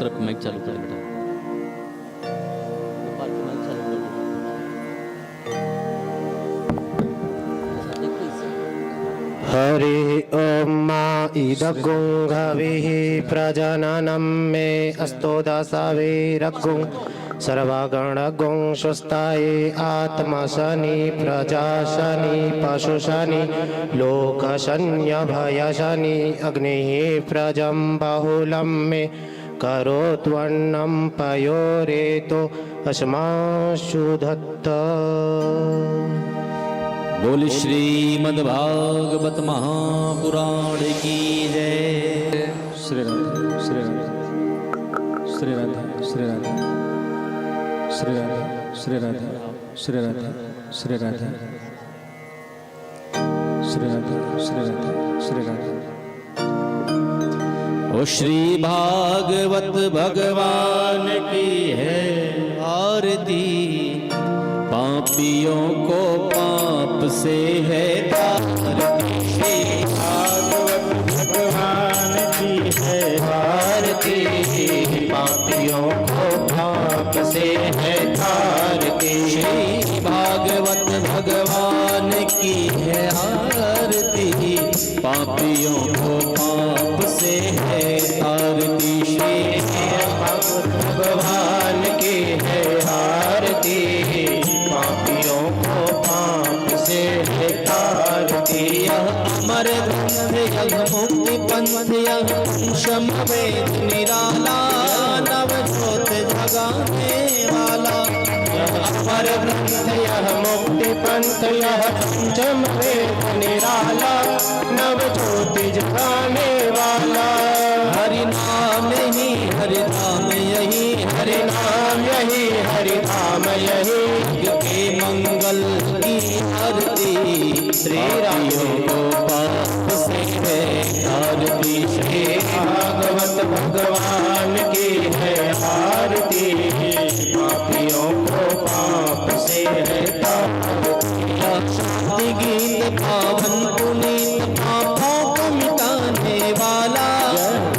तरफ माइक चालू कर बेटा। माइक चालू कर। हरि ओम मा इदगुं हविः प्रजननं मे अस्तो दशवीरगुं सर्वगणगुं स्वस्ताये आत्मशनि प्रजाशनि पशुशनि लोकशन्यभयशनि अग्निः प्रजं बहुलं मे करोत्वन्नं पयोरेतो अस्माशुधत्त। बोल श्रीमद्भागवत महापुराण की जय। श्री राधे श्री राधे श्री राधे श्री राधे श्री राधे श्री राधे श्री राधे श्री राधे श्री राधे श्री राधे श्री राधे। ओ श्री भागवत भगवान की है आरती, पापियों को पाप से है तारती। श्री भागवत भगवान की है आरती, पापियों को पाप से है तारती। श्री भागवत भगवान की है आरती, पापियों को पाप से है तारती। श्री भागवत भगवान की है आरती, पापियों को पाप से है तारती। अमर ग्रंथ यह मुक्ति पंथ यह शम वेद निराला, नव ज्योत जगाने वाला। अमर ग्रंथ यह मुक्ति पंथ यह पंचम वेद निराला, नव ज्योति जगाने वाला। हरि नाम यही हरि धाम यही, हरि नाम यही हरि धाम यही। के मंगल की आरती, श्री राम को पाप से है आरती। श्री भागवत भगवान की है आरती, पापियों को पाप से है तारती। शांति गीत पावन पुनीत पापों को मिटाने वाला,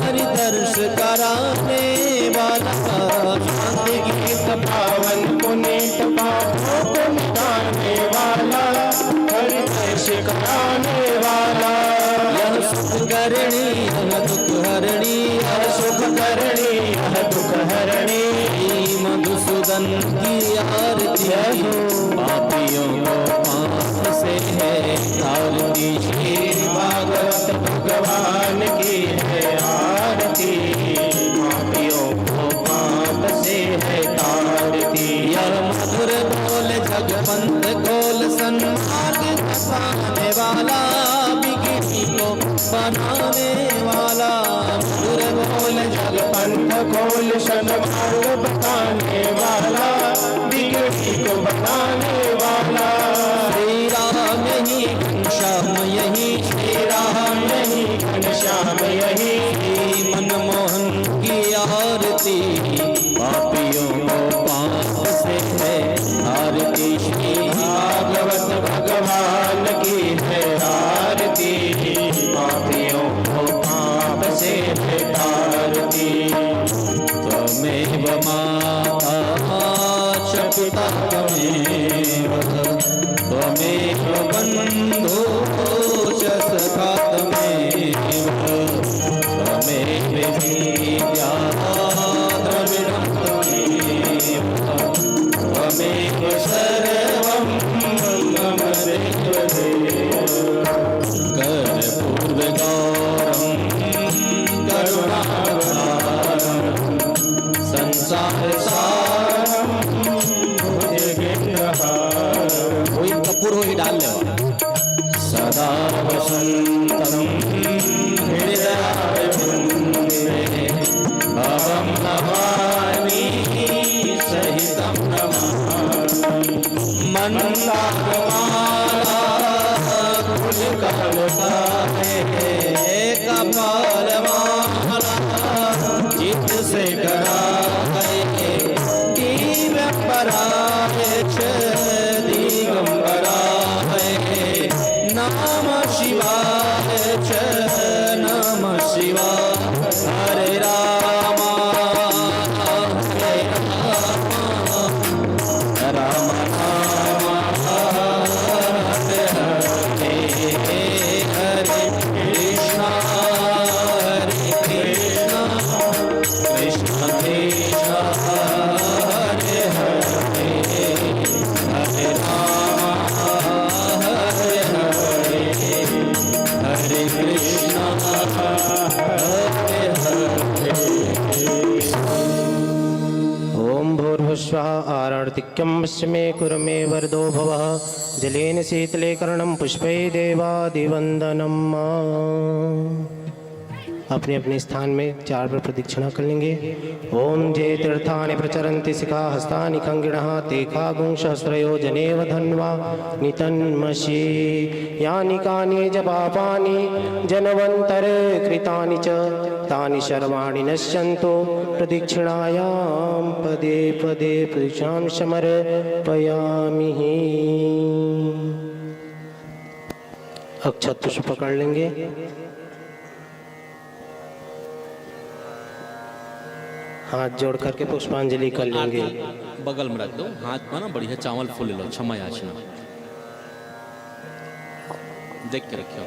हरि दर्श कराने वाला। शांति गीत पावन पुनीत पापों को मिटाने वाला, हरि दर्श कराने वाला। यह सुख करणी यह दुख हरणी, यह सुख करणी यह दुख हरणी। मधुसूदन की आरती, पापियों को पाप से है तारती। श्री भागवत भगवान की है आरती, पापियों को पाप से है तारती। यह मधुर बोल जगवंत गोल सन्मार्ग बताने वाला, बिगड़ी को बनाने वाला। मधुर बोल जगवंत गोल सन्मार्ग बताने वाला, बिगड़ी को बनाने वाला। श्री राम यही घनश्याम यही, श्री राम यही घनश्याम यही। मनमोहन की आरती, पापियों को पाप से है आरती। श्री भागवत भगवान की है आरती, पापियों को पाप से है तारती। त्वमेव माता च पिता त्वमेव, त्वमेव बन्धो च सखा त्वमेव, त्वमेव विद्या द्रविणं त्वमेव, त्वमेव सर्वं मम देवदेव। कर्पूरगौरं करुणावतारं, संसार सारं भुजगेन्द्रहारं। कोई कपूर हो ही डाल ले। सदा वसन्तं हृदयारविन्दे, भवं नमामि सहितं नमामि। मंदारमाला कुलकलताए, कपालमाला चित्त से कराए। दिव्यंबराय च दिगंबराय, नमः शिवाय च नमः शिवाय। हरे राम स्वाहा आरतिक्यं वश्मे कुरु मे वरदो भवः जलेन शीतले कर्णं पुष्पै देवादिवन्दनम्। अपने अपने स्थान में 4 बार प्रदक्षिणा कर लेंगे। ओम जय तीर्थानि प्रचरन्ति शिखा हस्तानि खंगिणः ते खागुंसहस्रयो जनेव धन्वा नितन्मषि यानि कानि च पापानि जनवन्तर कृतानि च तानि सर्वाणि नश्यन्तु प्रदक्षिणायां पदे पदे प्रदक्षिणां समर्पयामि। अक्षत पुष्प पकड़ लेंगे। हाथ जोड़ करके पुष्पांजलि कर लेंगे। बगल में रख दो, हाथ में ना बढ़िया चावल फूल लो, क्षमा याचना देख के रखियो।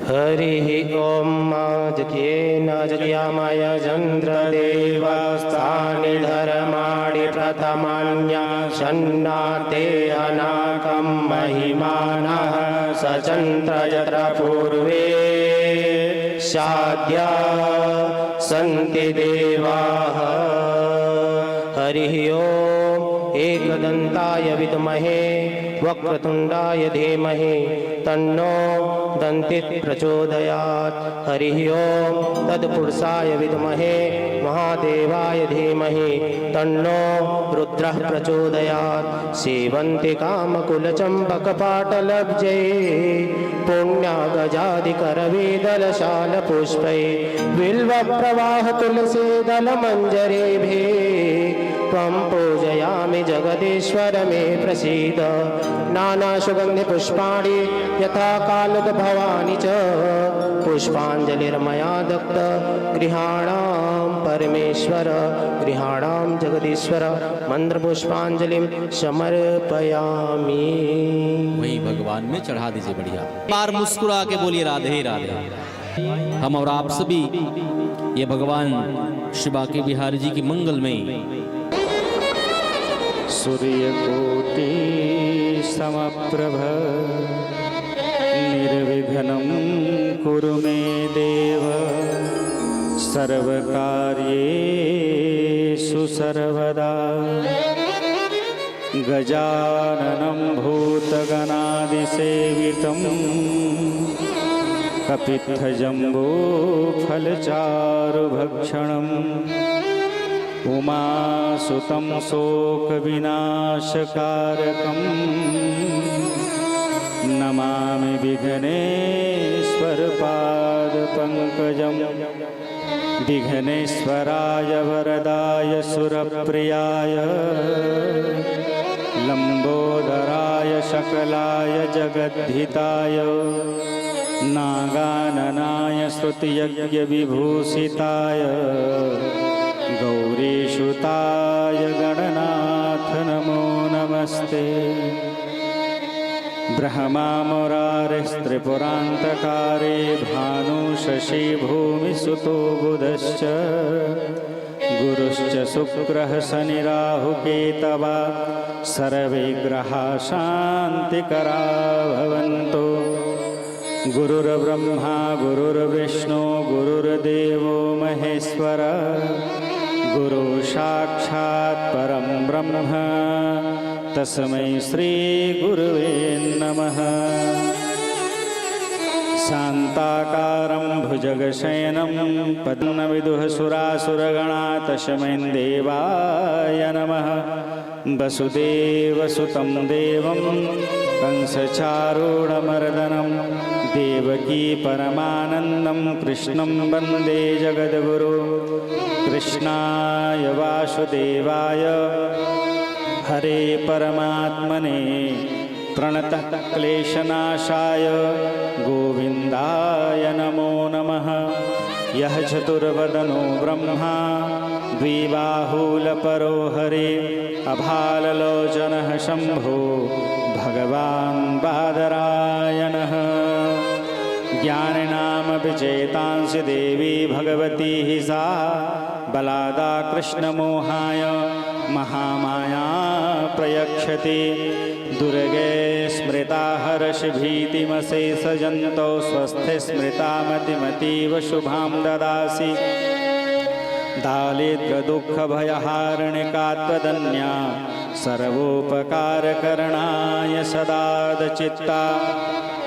हरि ओम जज्ञेन जज्ञामय चन्द्रदेवस्तानि धर्माणि प्रथमान्यासन्नाते अनाकं महिमानः सचन्द्र यत्र पूर्वे साद्या सन्ति देवाः। हरि ओम एकदन्ताय विद्महे वक्रतुण्डाय धीमहि तन्नो दन्तिः प्रचोदयात्। हरि ओम तत्पुरुषाय विद्महे महादेवाय धीमहि तन्नो रुद्रः प्रचोदयात्। सेवन्ति कामकुलचम्पकपाटलब्जै पुण्यगजादिकरवेदलशालपुष्पै बिल्वप्रवाहतुलसीदलमञ्जरीभिः त्वं पूजयामि जगदीश्वर मे प्रसीद। नानासुगन्धिपुष्पाणि यथा कालकभवानि च पुष्पाञ्जलिर्मया दत्त गृहाणां परमेश्वर गृहाणां जगदीश्वर मंत्रपुष्पांजलिं समर्पयामि। वही भगवान में चढ़ा दीजिए। बढ़िया बार मुस्कुरा के बोलिए राधे राधे। हम और आप सभी ये भगवान शिवा के बिहारी जी की मंगलमयी सूर्यकोटि समप्रभ निर्विघ्नं कुरु मे देव सर्वकार्येषु सर्वदा। गजाननं भूतगणादिसेवितं कपित्थजम्बूफलचारुभक्षणम् उमासुतं शोकविनाशकारकं नमामि विघ्नेश्वरपादपङ्कजं। विघ्नेश्वराय वरदाय सुरप्रियाय लम्बोदराय सकलाय जगद्धिताय नागाननाय श्रुतियज्ञविभूषिताय गौरीसुताय गणनाथ नमो नमस्ते। ब्रह्मामुरारिस्त्रिपुरान्तकारे भानुशशि भूमिसुतो बुधश्च गुरुश्च शुक्रः शनिराहुकेतवा सर्वे ग्रहाः शान्तिकरा भवन्तु। गुरुर्ब्रह्मा गुरुर्विष्णु गुरुर्देवो महेश्वर गुरु साक्षात् परं ब्रह्म तस्मै श्री गुरुवे नमः। शान्ताकारं भुजगशयनं पद्मविदुः सुरासुरगणा तस्मै देवाय नमः। वसुदेवसुतं देवं कंसचारूढमर्दनं देवकी परमानन्दं कृष्णं वन्दे जगद्गुरु। कृष्णाय वासुदेवाय हरे परमात्मने प्रणतः क्लेशनाशाय गोविन्दाय नमो नमः। यः चतुर्वदनो ब्रह्मा द्विबाहुलपरो हरे अभाललोचनः शम्भो भगवान् बादरायणः। ज्ञानिनामपि चेतांसि देवी भगवती हि सा बलादा कृष्णमोहाय महामाया प्रयक्षति। दुर्गे स्मृता हर्षभीतिमशेषजन्तौ स्वस्थ स्मृता मतिमतीव शुभां ददासि दारिद्र्यदुःखभयहारिणिका त्वदन्या सर्वोपकारकरणाय सदादचित्ता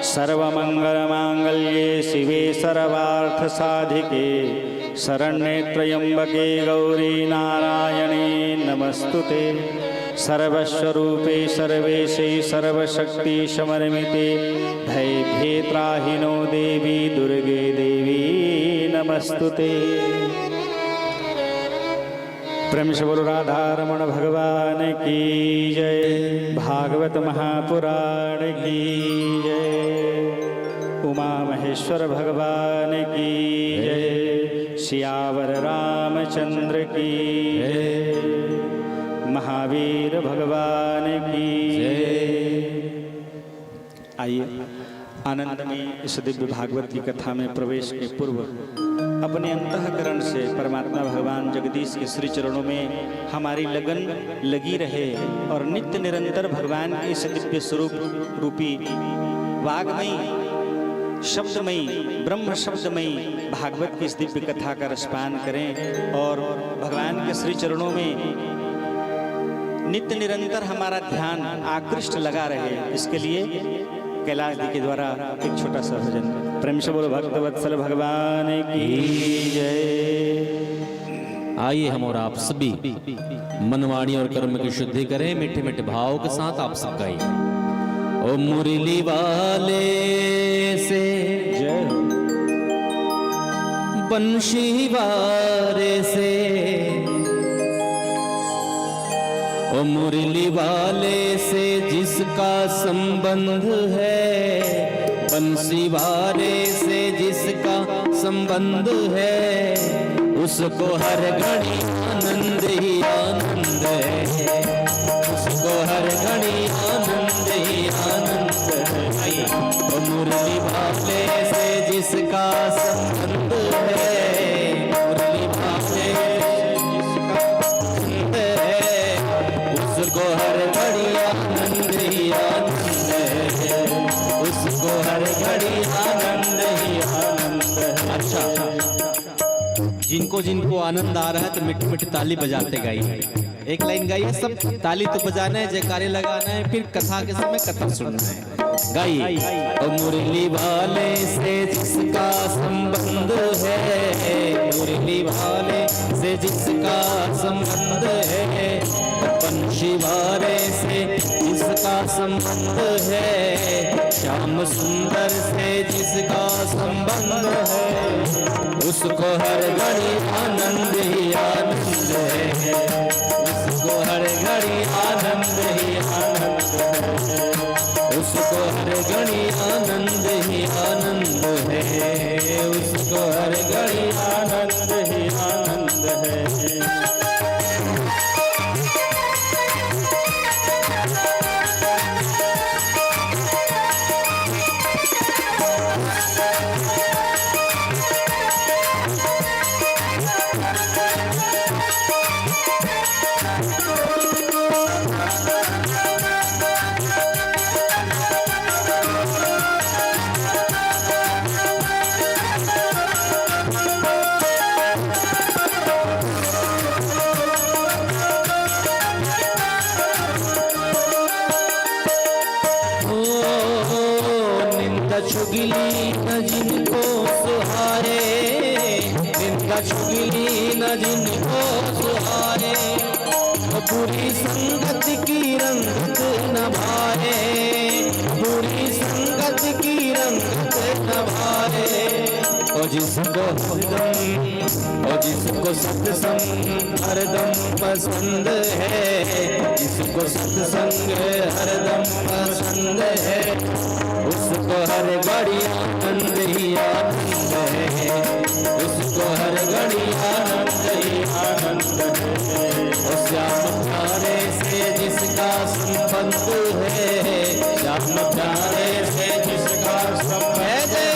सर्वमङ्गलमाङ्गल्ये शिवे सर्वार्थसाधिके शरण्ये त्र्यम्बके गौरी नारायणे नमस्तुते सर्वस्वरूपे सर्वेशे सर्वशक्ति समर्मिते भयभीते त्राहि नो देवी दुर्गे देवी नमस्तुते। प्रेम से बोलो राधा रमण भगवान की जय, भागवत महापुराण की जय, उमा महेश्वर भगवान की जय, सियावर रामचंद्र की जय, महावीर भगवान की जय। आइए आनंद में इस दिव्य भागवत की कथा में प्रवेश के पूर्व अपने अंतःकरण से परमात्मा भगवान जगदीश के श्री चरणों में हमारी लगन लगी रहे और नित्य निरंतर भगवान के इस दिव्य स्वरूप रूपी वाग्मयी शब्दमयी ब्रह्म शब्दमयी भागवत की इस दिव्य कथा का रसपान करें और भगवान के श्री चरणों में नित्य निरंतर हमारा ध्यान आकृष्ट लगा रहे। इसके लिए कैलाश जी के द्वारा एक छोटा सा भजन। प्रेम से बोलो भक्त वत्सल भगवान की जय। आइए हम और आप सभी मनवाणी और कर्म की शुद्धि करें मीठे मीठे भाव के साथ। आप सब गाइए। ओ मुरली वाले से जय बंशी वारे से, ओ मुरली वाले से जिसका संबंध है, बंसी वाले से जिसका संबंध है, उसको हर घड़ी आनंद ही आनंद है, उसको हर घड़ी आनंद ही आनंद है। ओ मुरली वाले से जिसका संबंध है, मुरली वाले उसको हर घड़ी आनंद ही आनंद है, उसको हर घड़ी आनंद ही आनंद है। अच्छा, जिनको जिनको आनंद आ रहा है तो मिठी मिठी ताली बजाते गाइए। एक लाइन गाइए, सब ताली तो बजाना है, जयकारे लगाना है, फिर कथा के समय कथा सुनना है। गाइए। ओ मुरली वाले से जिसका संबंध है, मुरली वाले से जिसका संबंध है, बंशी वाले से जिसका संबंध है, श्याम सुंदर से जिसका संबंध है, उसको हर घड़ी आनंद ही आनंद है, उसको हर घड़ी आनंद ही आनंद है, उसको हर घड़ी आनंद ही आनंद है, उसको हर घड़ी आनंद ही आनंद है। छुगिली न जिनको सुहारे, इनका छुगिली न जिनको सुहारे, बुरी संगत की रंगत न भाए, बुरी संगत की रंगत न भाए। और जिसको सत्संग हरदम पसंद है, जिसको सत्संग हरदम पसंद है, उसको हर घड़ी आनंद ही आनंद है, उसको हर घड़ी आनंद ही आनंद है। और श्याम प्यारे से जिसका संबंध है, श्याम प्यारे से जिसका संबंध है,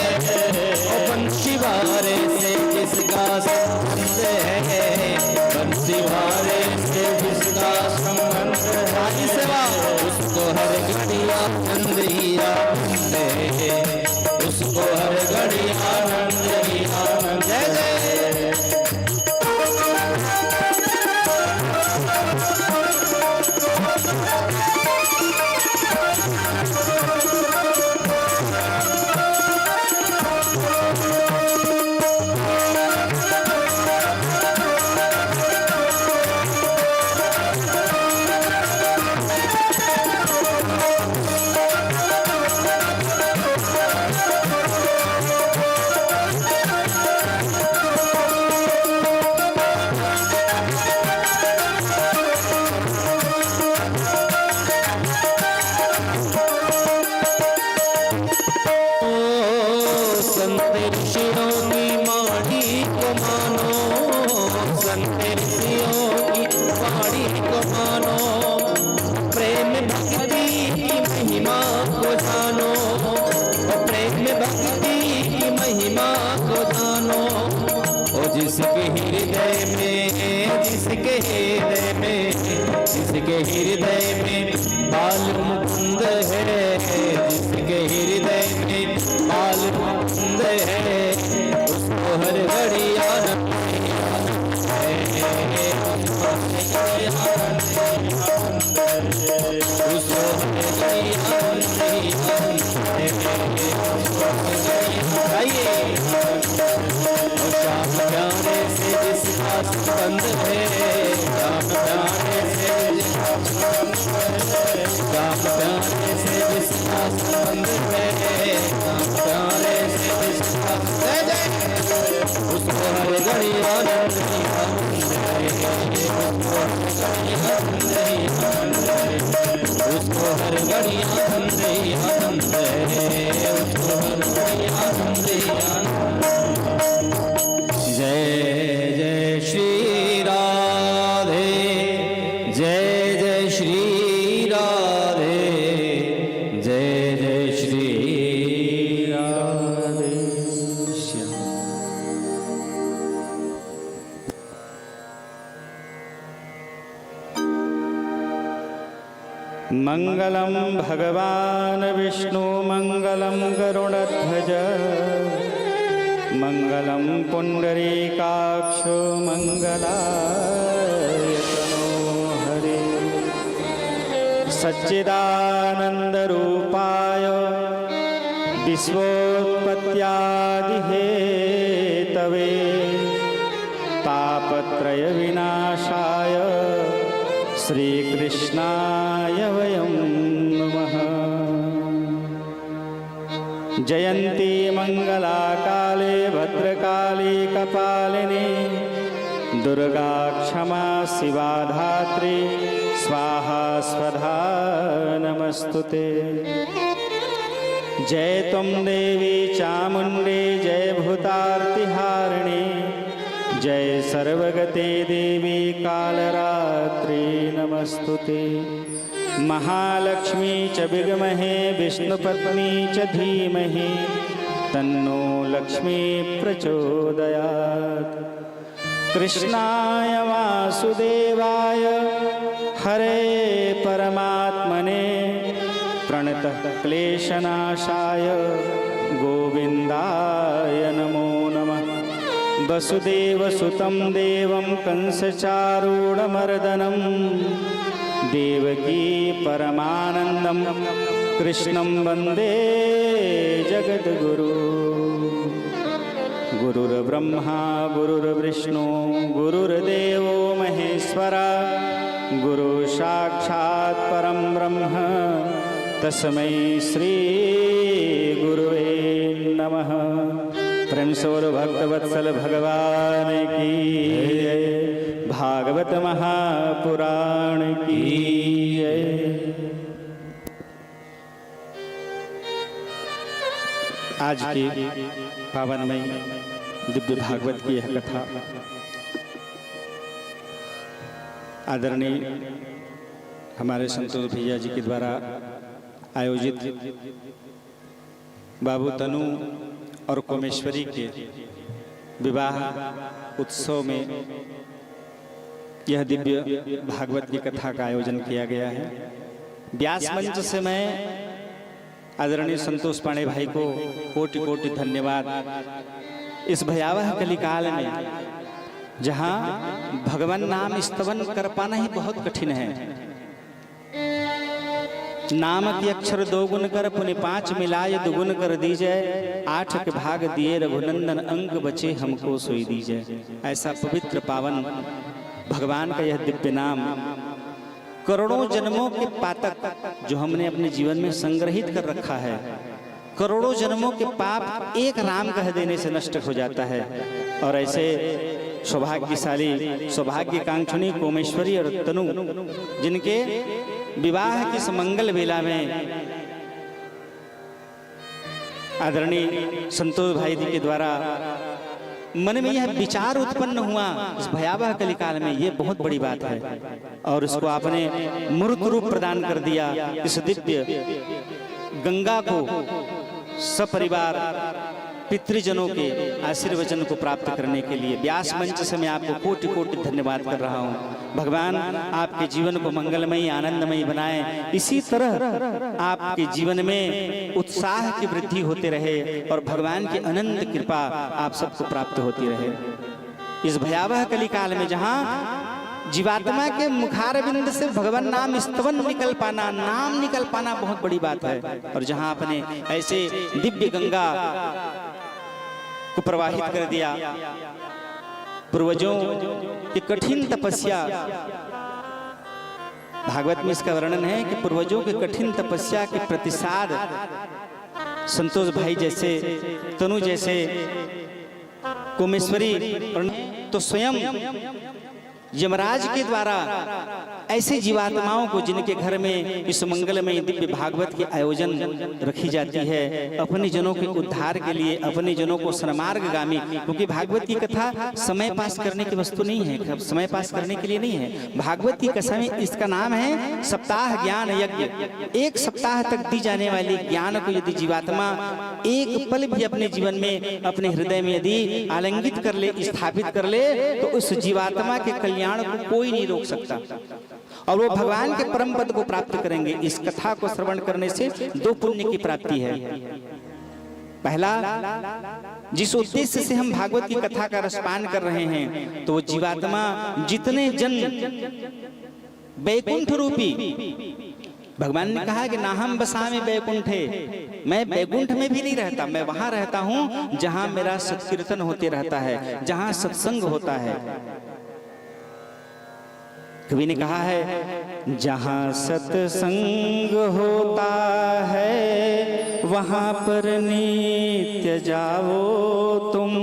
और बंशी वाले से जिसका संबंध है, बंशी वाले से जिसका संबंध है, उसको हर घड़ी आनंद ही आनंद है, उसको हर घड़ी आनंद ही आनंद। जय जय जिसके हृदय में, जिसके हृदय में, जिसके हृदय में बाल मुकुंद है, जिसके हृदय में बाल मुकुंद है, उसको हर घड़ी आनंद है, उसको हर घड़ी आनंद है, उसको हर घड़ी आनंद है। श्याम प्यारे से जिसका संबंध है, श्याम प्यारे से जिसका संबंध है, श्याम प्यारे से जिसका संबंध है, श्याम प्यारे से जिसका जय जय, उसको हर घड़ी आनंद ही आनंद है, उसको हर घड़ी आनंद ही आनंद है, उसको हर घड़ी आनंद ही आनंद है। जय जय श्री राधे, जय जय श्री राधे, जय जय श्री राधे श्याम। मंगलम भगवान विष्णु मंगलम गरुड़ध्वज मंगलम पुंडरीकाक्ष मंगलाय तनो हरे सच्चिदानंद रूपाय विश्वोत्पत्त्यादि हेतवे तापत्रय विनाशाय श्री कृष्णाय वयं नमः। जयंती मंगला काले भद्रकाली कपालिनी दुर्गा क्षमा शिवा धात्री स्वाहा स्वधा नमस्तुते। जय तुम देवी चामुंडे जय भूतार्तिहारिणी जय सर्वगते देवी कालरात्रि नमस्तुते। महालक्ष्मी च विद्महे विष्णुपत्नी च धीमहि तन्नो लक्ष्मी प्रचोदयात्। कृष्णाय वासुदेवाय हरे परमात्मने प्रणतः क्लेशनाशाय गोविन्दाय नमो नमः। वसुदेवसुतं देवं कंसचारूढमर्दनं देवकी परमानंदम कृष्णं वंदे जगद्गुरु। गुरुर्ब्रह्मा गुरुर्विष्णु गुरुर्देवो महेश्वरा गुरु साक्षात् परं ब्रह्म तस्मै श्री गुरुवे नमः। प्रेम से बोलो भक्तवत्सल भगवान की जय। भागवत महापुराण की जय। आज की पावनमय दिव्य भागवत की यह कथा आदरणीय हमारे संतोष भैया जी के द्वारा आयोजित बाबू तनु और कोमेश्वरी के विवाह उत्सव में यह दिव्य भागवत की कथा का आयोजन किया गया है। व्यास मंच से मैं आदरणीय संतोष पांडे भाई को कोटि कोटि धन्यवाद। इस भयावह कलिकाल में जहां भगवान नाम स्तवन कर पाना ही बहुत कठिन है। नाम के अक्षर 2 गुण कर पुनि 5 मिलाए 2 गुण कर दीजय, 8 के भाग दिए रघुनंदन अंक बचे हमको सोई दीजय। ऐसा पवित्र पावन भगवान का यह दिव्य नाम करोड़ों जन्मों के पातक जो हमने अपने जीवन में संग्रहित कर रखा है, करोड़ों जन्मों के पाप एक राम कह देने से नष्ट हो जाता है। और ऐसे सौभाग्यशाली सौभाग्यकांक्षणी कोमेश्वरी और तनु जिनके विवाह की इस मंगल बेला में आदरणीय संतोष भाई जी के द्वारा मन में यह विचार उत्पन्न हुआ इस भयावह कलिकाल में, ये बहुत बड़ी बात है। और इसको आपने मूर्त रूप प्रदान कर दिया इस दिव्य गंगा को सपरिवार पितृजनों के आशीर्वचन को प्राप्त करने के लिए। व्यास मंच से मैं आपको कोटि कोटि धन्यवाद कर रहा हूँ। भगवान आपके जीवन को मंगलमयी आनंदमयी बनाए, इसी तरह आपके जीवन में उत्साह की वृद्धि होते रहे और भगवान की अनंत कृपा आप सबको प्राप्त होती रहे। इस भयावह कलिकाल में जहाँ जीवात्मा के मुखारविंद से भगवान नाम स्तवन निकल पाना, नाम निकल पाना बहुत बड़ी बात है। और जहाँ आपने ऐसे दिव्य गंगा को प्रवाहित कर दिया, पूर्वजों की कठिन तपस्या, भागवत में इसका वर्णन है कि पूर्वजों की कठिन तपस्या के प्रतिसाद संतोष भाई जैसे, तनु जैसे कोमेश्वरी तो स्वयं यमराज के द्वारा ऐसे जीवात्माओं को जिनके घर में इस मंगलमय दिव्य भागवत के आयोजन रखी जाती है, अपने जनों के उद्धार के लिए, अपने जनों को सन्मार्गगामी, क्योंकि भागवत की कथा समय पास करने की वस्तु नहीं है, समय पास करने के लिए नहीं है। भागवत की कथा में इसका नाम है सप्ताह ज्ञान यज्ञ। 1 सप्ताह तक दी जाने वाली ज्ञान को यदि जीवात्मा एक पल भी अपने जीवन में, अपने हृदय में यदि आलिंगित कर ले, स्थापित कर ले, तो उस जीवात्मा के कल्याण को कोई नहीं रोक सकता और वो भगवान के परम पद को प्राप्त करेंगे। इस कथा को श्रवण करने से 2 पुण्य की प्राप्ति है। पहला, जिस उद्देश्य से हम भागवत की कथा का रसपान कर रहे हैं, तो वो जीवात्मा जितने जन वैकुंठ रूपी, भगवान ने कहा कि ना हम बसामे बैकुंठे, मैं बैकुंठ में भी नहीं रहता, मैं वहां रहता हूं जहां मेरा सत्कीर्तन होते रहता है, जहां सत्संग होता है। कवि ने कहा है, जहां सत्संग होता है वहां पर नित्य जाओ तुम,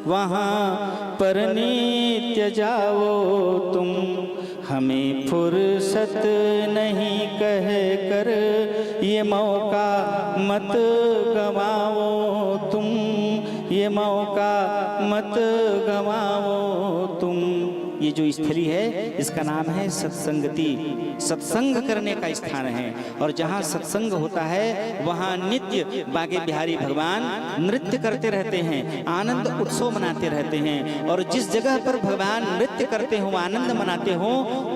वहां पर नित्य जाओ तुम, हमें फुर्सत नहीं कह कर ये मौका मत गवाओ तुम, ये मौका मत गवाओ तुम। ये जो स्थली है इसका नाम है सत्संगति, सत्संग करने का स्थान है। और जहाँ सत्संग होता है वहाँ नित्य बांके बिहारी भगवान नृत्य करते रहते हैं, आनंद उत्सव मनाते रहते हैं। और जिस जगह पर भगवान नृत्य करते हो, आनंद मनाते हो,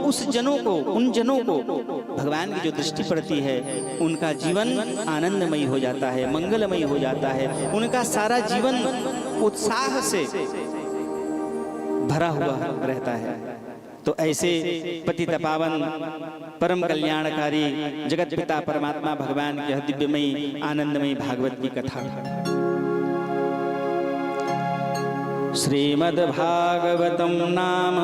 उस जनों को, उन जनों को भगवान की जो दृष्टि पड़ती है, उनका जीवन आनंदमयी हो जाता है, मंगलमयी हो जाता है, उनका सारा जीवन उत्साह से भरा हुआ रहता है। तो ऐसे पतित पावन परम कल्याणकारी जगत पिता परमात्मा भगवान की दिव्यमयी आनंदमयी भागवत की कथा। श्रीमद् भागवतम नाम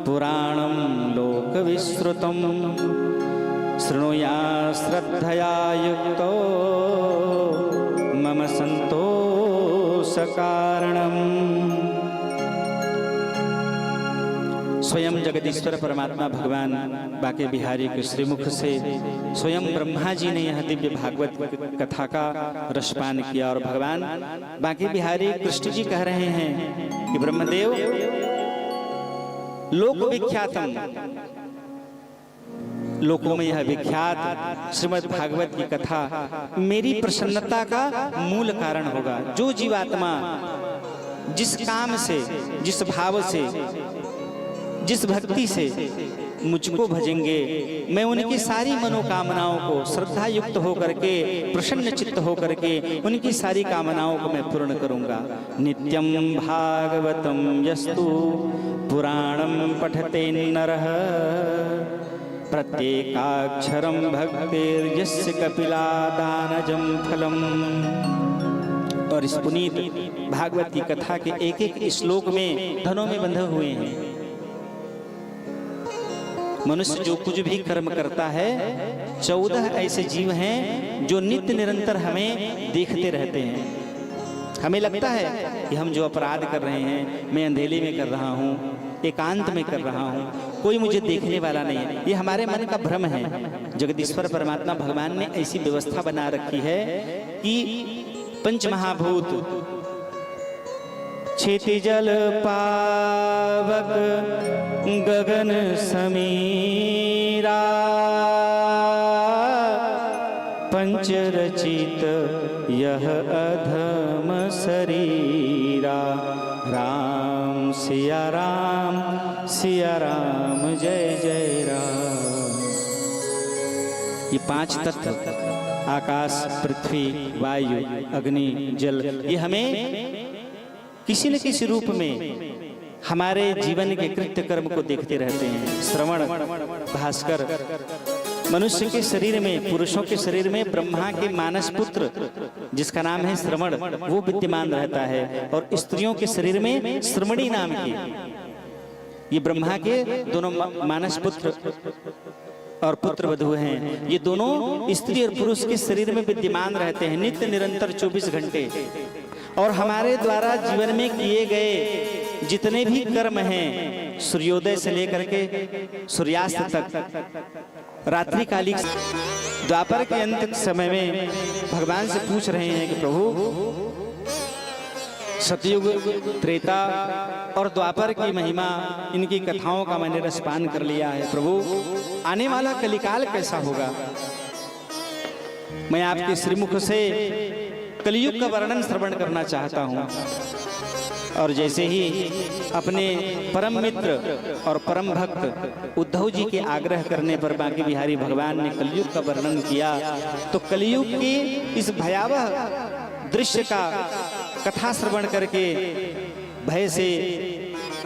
पुराणम लोक विश्रुतम, शृणुया श्रद्धया युक्तो मम संतोष कारणम। स्वयं जगदीश्वर परमात्मा भगवान बांके बिहारी के श्रीमुख से स्वयं ब्रह्मा जी ने यह दिव्य भागवत कथा का रसपान किया। और भगवान बांके बिहारी कृष्ण जी कह रहे हैं कि ब्रह्मदेव, लोक विख्यातम, लोकों में यह विख्यात श्रीमद् भागवत की कथा मेरी प्रसन्नता का मूल कारण होगा। जो जीवात्मा जिस काम से, जिस भाव से, जिस भक्ति से मुझको भजेंगे, मैं उनकी सारी मनोकामनाओं को श्रद्धा युक्त होकर के, प्रसन्न चित्त होकर के उनकी सारी कामनाओं को मैं पूर्ण करूंगा। नित्यं भागवतं यस्तु पुराणं पठते नरः प्रत्येकाक्षरं भक्तिर्यस्य कपिलादानजं फलम्। और इस पुनीत भागवत की कथा के एक एक श्लोक में धनों में बंधे हुए हैं। मनुष्य जो कुछ भी कर्म करता है, 14 ऐसे जीव हैं जो नित्य निरंतर हमें देखते रहते हैं। हमें लगता है कि हम जो अपराध कर रहे हैं, मैं अंधेले में कर रहा हूँ, एकांत में कर रहा हूँ, कोई मुझे देखने वाला नहीं है। ये हमारे मन का भ्रम है। जगदीश्वर परमात्मा भगवान ने ऐसी व्यवस्था बना रखी है कि पंचमहाभूत क्षिति जल पावक गगन समीरा पंचरचित यह अधम शरीरा। राम सिया राम जय जय राम। ये 5 तत्व आकाश, पृथ्वी, वायु, अग्नि, जल, ये हमें किसी न किसी रूप में हमारे जीवन के कृत्य कर्म को देखते रहते हैं। श्रवण, भास्कर, मनुष्य के शरीर में, पुरुषों के शरीर में ब्रह्मा के मानस पुत्र जिसका नाम है श्रवण, वो विद्यमान रहता है। और स्त्रियों के शरीर में श्रमणी नाम की, ये ब्रह्मा के दोनों मानस पुत्र और पुत्र वधु हैं। ये दोनों स्त्री और पुरुष के शरीर में विद्यमान रहते हैं नित्य निरंतर 24 घंटे। और हमारे द्वारा जीवन में किए गए जितने भी कर्म हैं, सूर्योदय से लेकर के सूर्यास्त तक, रात्रिकालिक, द्वापर के अंत समय में भगवान से पूछ रहे हैं कि प्रभु सतयुग, त्रेता और द्वापर की महिमा, इनकी कथाओं का मैंने रसपान कर लिया है। प्रभु आने वाला कलिकाल कैसा होगा? मैं आपके श्रीमुख से कलियुग का वर्णन श्रवण करना चाहता हूँ। और जैसे ही अपने परम मित्र और परम भक्त उद्धव जी के आग्रह करने पर बांके बिहारी भगवान ने कलियुग का वर्णन किया, तो कलियुग के इस भयावह दृश्य का कथा श्रवण करके भय से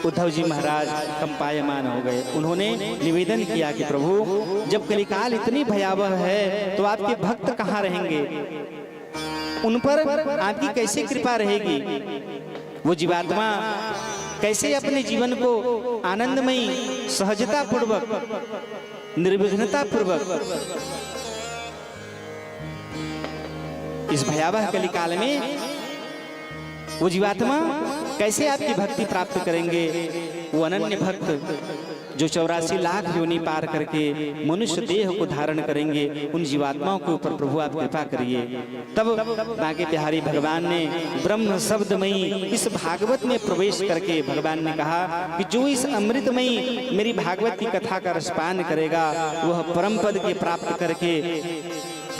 उद्धव जी महाराज कंपायमान हो गए। उन्होंने निवेदन किया कि प्रभु जब कलिकाल इतनी भयावह है तो आपके भक्त कहाँ रहेंगे? उन पर आपकी कैसे कृपा रहेगी? वो जीवात्मा कैसे अपने जीवन को आनंदमयी, सहजता पूर्वक, निर्विघ्नता पूर्वक इस भयावह कलिकाल में वो जीवात्मा कैसे आपकी भक्ति प्राप्त करेंगे? वो अनन्य भक्त जो 84 लाख योनि पार करके मनुष्य देह को धारण करेंगे, उन जीवात्माओं के ऊपर प्रभु आप कृपा करिए। तब बांके बिहारी भगवान ने ब्रह्म शब्दमयी इस भागवत में प्रवेश करके भगवान ने कहा कि जो इस अमृतमयी मेरी भागवत की कथा का रसपान करेगा, वह परम पद के प्राप्त करके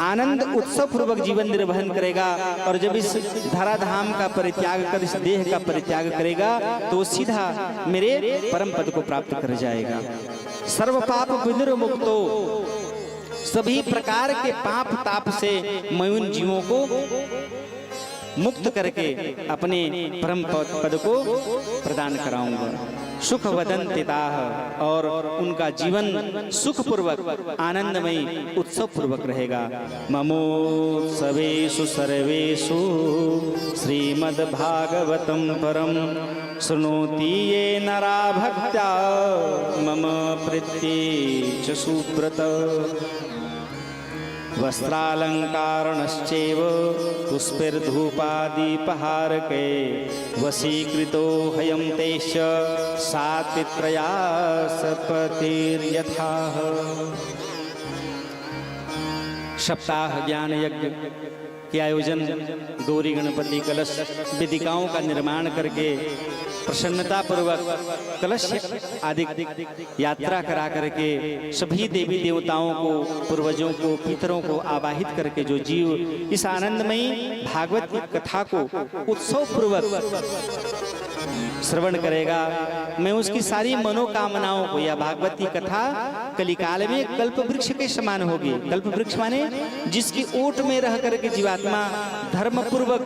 आनंद उत्सव पूर्वक जीवन निर्वहन करेगा। और जब इस धराधाम का परित्याग कर, इस देह का परित्याग करेगा, तो सीधा मेरे परम पद को प्राप्त कर जाएगा। सर्व पाप विनिर्मुक्तो, सभी प्रकार के पाप ताप से मैं उन जीवों को मुक्त करके अपने परम पद को प्रदान कराऊंगा। सुख वदंतिताः, और उनका जीवन सुखपूर्वक, आनंदमयी, उत्सव पूर्वक रहेगा। ममोत्सवेषु सर्वेषु श्रीमद्भागवतं परम शृणोति ये नरा भक्त्या मम प्रीत्यै च सुब्रत। वस्त्रालंकारणश्चैव पुष्पैर्धूपादीपहारकै वशीकृतो हयं तेश्च सात्वित्रयासपतिर्यथाः। सप्ताह ज्ञान यज्ञ के आयोजन, गौरी गणपति कलश वेदिकाओं का निर्माण करके प्रसन्नता पूर्वक कलश आदि यात्रा करा करके सभी देवी देवताओं को, पूर्वजों को, पितरों को आवाहित करके जो जीव इस आनंदमयी भागवत की कथा को उत्सव पूर्वक श्रवण करेगा, मैं उसकी सारी मनोकामनाओं को, या भागवती कथा कलिकाल में कल्प वृक्ष के समान होगी। कल्प वृक्ष माने जिसकी ओट में रह करके जीवात्मा धर्म पूर्वक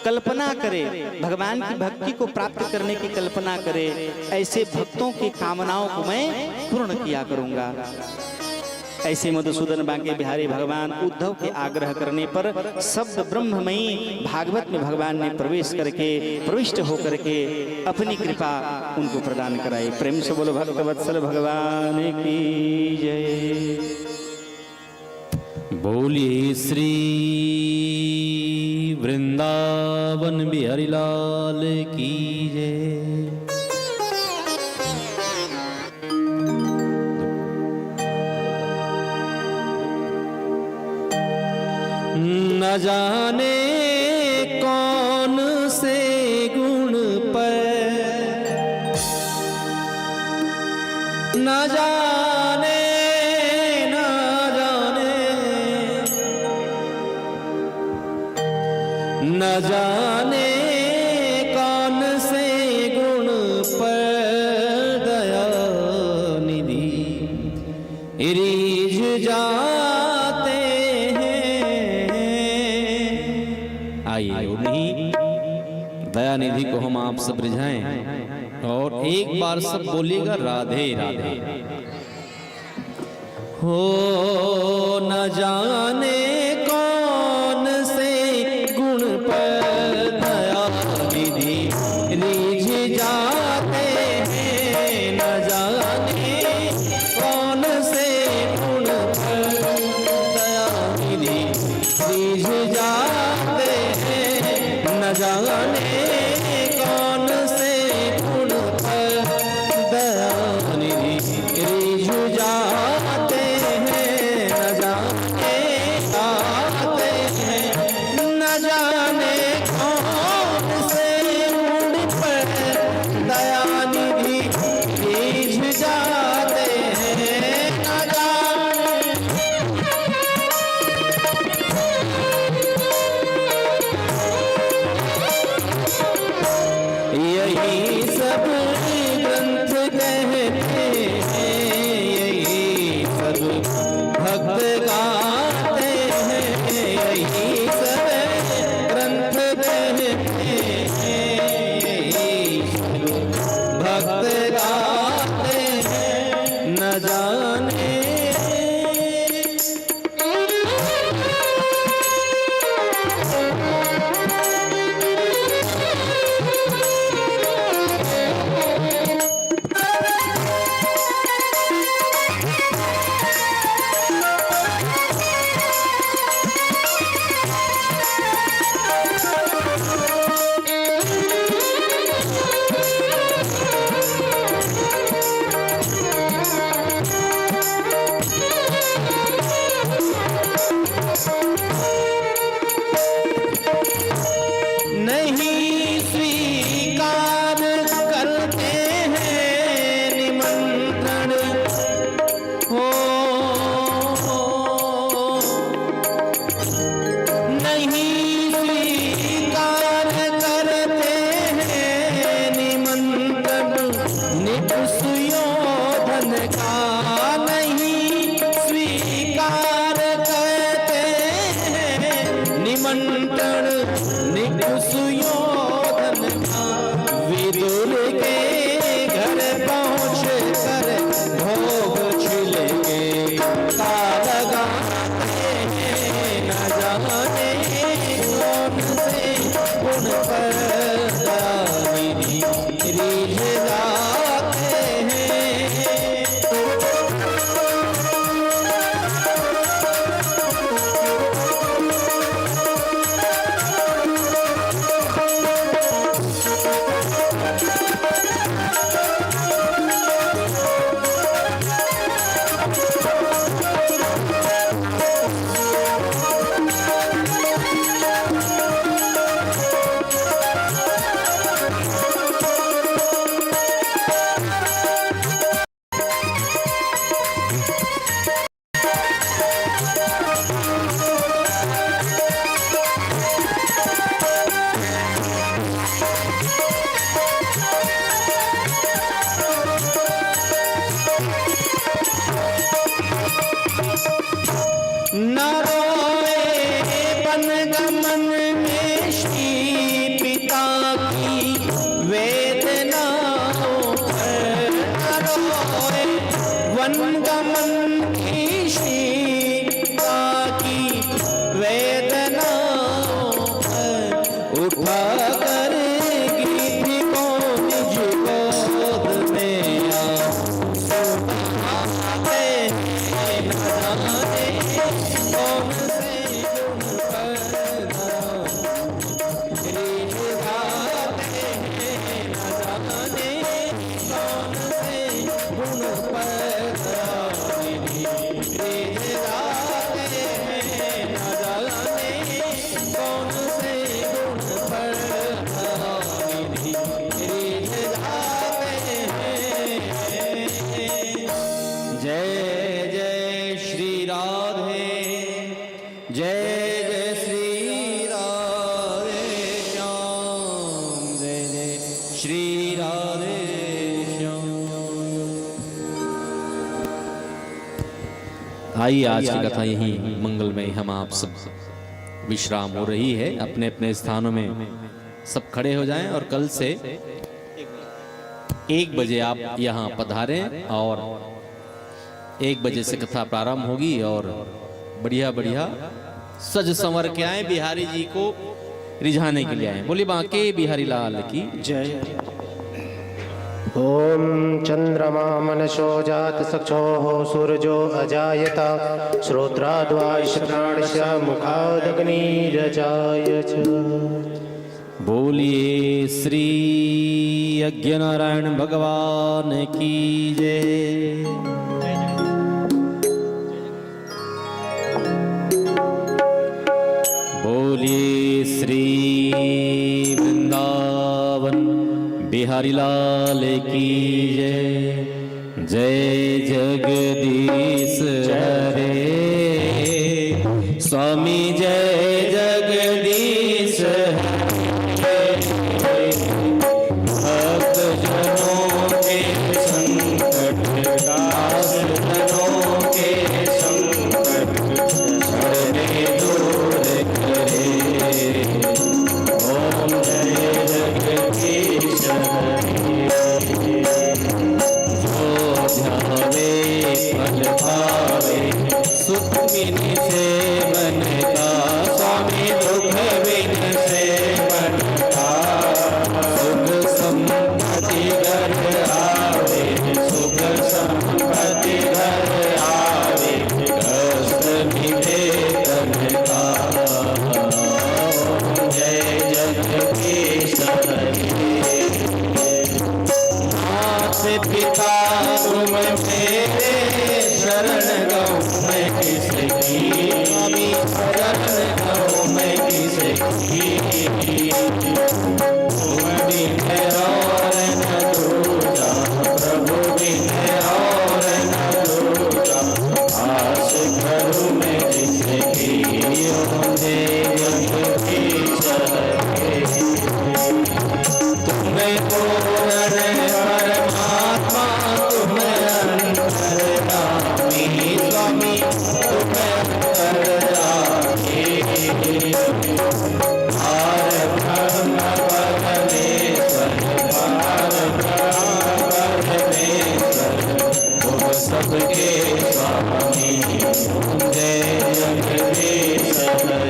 कल्पना करे, भगवान की भक्ति को प्राप्त करने की कल्पना करे, ऐसे भक्तों की कामनाओं को मैं पूर्ण किया करूंगा। ऐसे मधुसूदन बांके बिहारी भगवान उद्धव के आग्रह करने पर शब्द ब्रह्ममयी भागवत में भगवान ने प्रवेश करके, प्रविष्ट होकर के अपनी कृपा उनको प्रदान कराई। प्रेम से बोलो भक्तवत्सल भगवान की जय। बोलिए श्री वृंदावन बिहारी लाल की जय। न जाने कौन से गुण पर, न जाने न जाने कौन से गुण पर दया निधि रीझ जाते हैं। आइए उन्हीं दया निधि को हम आप सब रिझाएं और एक बार सब बोलिएगा राधे राधे। हो न जाने कौन से गुण पर दया निधि रीझ जाते हैं। न जाने कौन से गुण पर दया निधि रीझ जाते हैं। न जाने कौन से गुण पर दया निधि रीझ जाते हैं। न जाने आते हैं, न जाने कौन से गुण पर दया निधि रीझ जाते हैं। न जाने यही सब ग्रंथ कहते हैं, यही सब भक्त गाते हैं। यही सब ग्रंथ कहते हैं, यही सब भक्त गाते हैं। न जाने नहीं स्वीकार करते हैं निमंत्रण हो, नहीं स्वीकार करते हैं निमंत्रण निज सुयोधन का। नहीं स्वीकार करते हैं निमंत्रण निज सुयोधन का। विदुर के घर पहुँच कर भोग छिल के ताल गाते हैं। न जाने कौन से गुण पर दया निधि रीझ जाते हैं। आइए आज की कथा यही मंगलमय हम आप सब विश्राम हो रही है, अपने अपने स्थानों में सब खड़े हो जाएं और कल से 1 बजे आप यहाँ पधारें और 1 बजे से कथा प्रारंभ होगी और बढ़िया बढ़िया सज संवर के आए, बिहारी जी को रिझाने के लिए आए। बोलिए बांके बिहारी लाल की जय। ॐ चंद्रमा मनसो जात चक्षोः सूरजो अजायता श्रोत्राद्वायुश्राणश मुखादग्निरजायच। बोलिए श्री यज्ञनारायण भगवान की जय। बोलिए श्री वृंदावन बिहारी लाल की जय। जय जगदीश हरे स्वामी, जय जगदीश हरे। भक्त जनों के संकट दास जनों के संकट हरने दूर करे। ओम जय जगदीश फल पावे सुख बिन से मन का, स्वामी दुख बिन से मन का। सुख संपत्ति घर आवे, सुख संपत्ति घर आवे, कष्ट मिटे तन का। जय जगदीश हरे। पिता तुम मेरे शरण गौ मैं किसकी, स्वामी शरण गौ मैं किसकी। तुम बिन और न दूजा, प्रभु बिन और न दूजा, आस करूं मैं किसकी। ओम जय जगदीश हरे। तुम्हें पूर्ण परमात्मा तुम अंतर्यामी, स्वामी तुम अंतर्यामी। पार ब्रह्म परमेश्वर, पार ब्रह्म परमेश्वर, तुम सबके स्वामी। जय जगदीश हरे।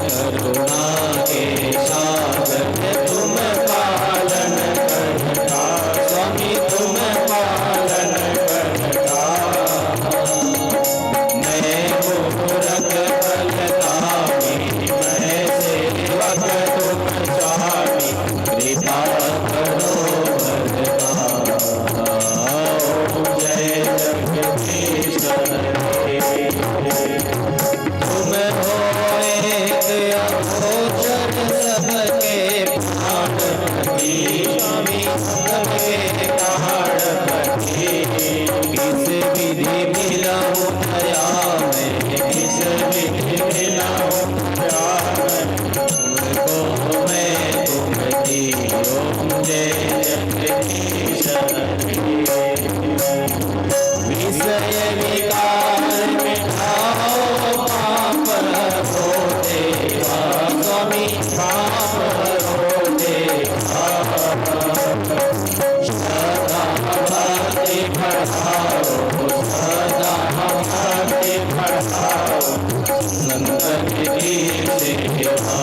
करुणा के सागर तुम पालन करता, स्वामी तुम पालन करता। मैं मूरख बलदामी, मैं सेवक तुम स्वामी, कृपा करो बरदाता। जय जगदीश हरे। तुम हो अगोचर सबके प्राणपति, स्वामी सबके प्राणपति। किस विधि मिलाऊं दया में, किस विधि मिलाऊं दया में, तुमको मैं तुमकी। ओम जय जगदीश हरे। विषय विकार मिटाओ पाप हरो देवा, स्वामी पाप हरो देवा। सदा भक्ति बढ़ाओ, सदा भक्ति बढ़ाओ, संतन की सेवा।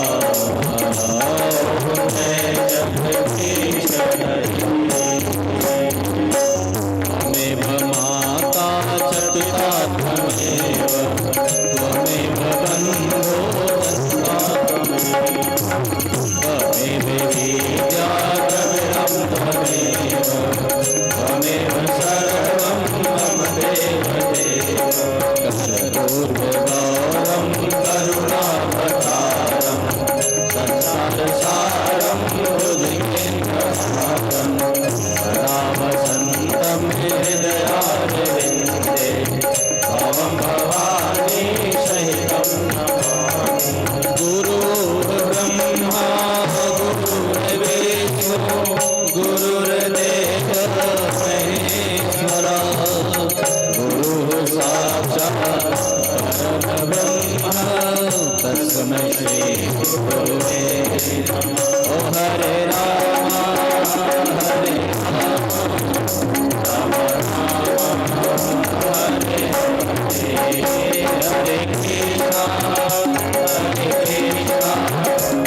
जय जगदीश हरे। त्वमेव माता चतुरा त्वमेव, त्वमेव बन्धो दत्ता त्वमेव विद्या द्रविणं त्वमेव, त्वमेव सर्वं मम देव देव। कर्पूरगौरं करुणावतारं संसारसारं हृदयेन्द्रहारं, सदा वसन्तं हृदयारविन्दे, भवं भवानी सहितं नमामि। गुरुर्ब्रह्मा श्री गुरुवे नमः। ओ हरे राम हरे राम राम राम हरे हरे हरे कृष्णा हरे कृष्णा कृष्ण कृष्ण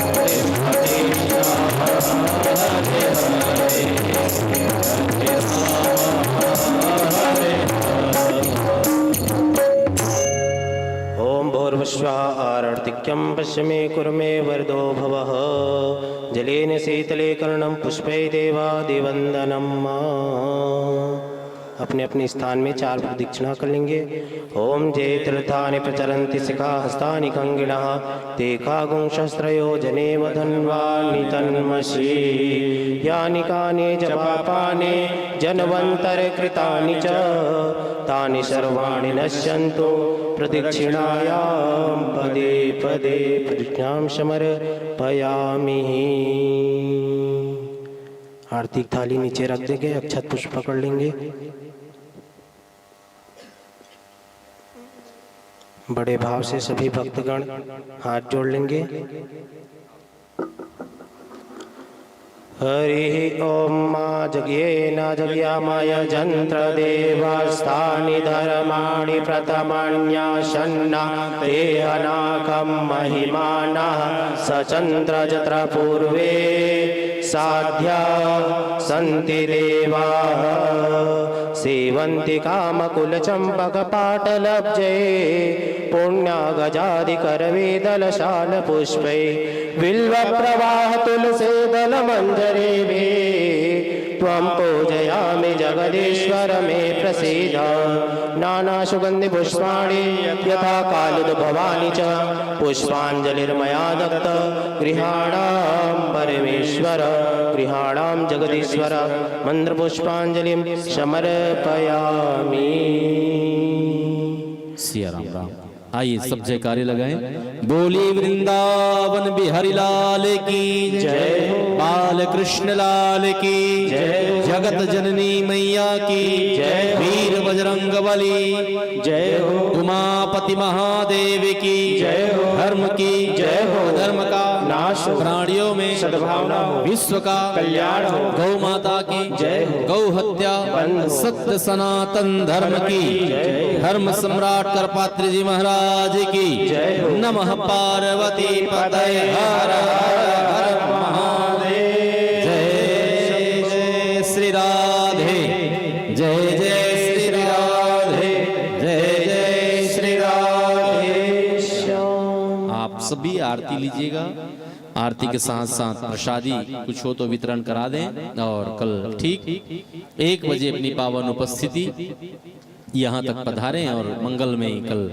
हरे हरे हरे ओम भूर्भुवस्वः आरर्तिक्यं पश्चिमे कुर्मे वरदो भवः जलेन शीतले कर्णं पुष्पै देवादिवन्दनम्। अपने अपने स्थान में 4 प्रदक्षिणा कर लेंगे। ओम जय तीर्थानि प्रचरन्ति शिखा हस्तानि कंगिणः ते कागुंशस्त्रयो जनेव धन्वानि तन्मषि यानि कानि जपापानि जनवन्तरकृतानि च तानि सर्वाणि नश्यन्तु प्रदक्षिणायां पदे पदे प्रदक्षिणां समर्पयामि। आरती की थाली नीचे रख देंगे, अक्षत पुष्प पकड़ लेंगे। बड़े भाव से सभी भक्तगण हाथ जोड़ लेंगे। हरि ओम मा जज्ञेन जज्ञामय जंत्र देवास्तानि धर्माणि प्रथमान्यासन्ना ते अनाकं महिमानः सचन्द्र जत्र पूर्वे साध्या सन्ति देवाः सेवन्ति कामकुलचम्पकपाटलब्जे पुण्यागजादिकरवेदलशालपुष्पै बिल्वप्रवाह तुलसीदलमञ्जरीभिः त्वं पूजयामि जगदीश्वर मे प्रसीद। नानासुगन्धिपुष्पाणि यथा कालोद्भवानि च पुष्पाञ्जलिर्मया दत्त गृहाणां परमेश्वर गृहाणां जगदीश्वर मन्त्रपुष्पाञ्जलिं समर्पयामि। सिया राम राम। आइए सब जयकारे लगाएं। बोली वृंदावन बिहारी लाल की जय, बाल कृष्ण लाल की जय, जगत जननी मैया की जय, वीर बजरंग बली जय हो, उमापति महादेव की जय हो, धर्म की जय हो, धर्म का नाश हो, प्राणियों में सद्भावना हो, विश्व का कल्याण हो, गौ माता की जय हो, गौ हत्या सत्य सनातन धर्म की धर्म सम्राट करपात्री जी महाराज की जय हो। नमः पार्वती पतये हर हर महादेव। जय जय श्री राधे, जय जय श्री राधे, जय जय श्री राधे। आप सभी आरती लीजिएगा। आरती के साथ साथ प्रसादी कुछ हो तो वितरण करा दें। और कल ठीक 1 बजे अपनी पावन उपस्थिति यहाँ तक पधारें और मंगल में कल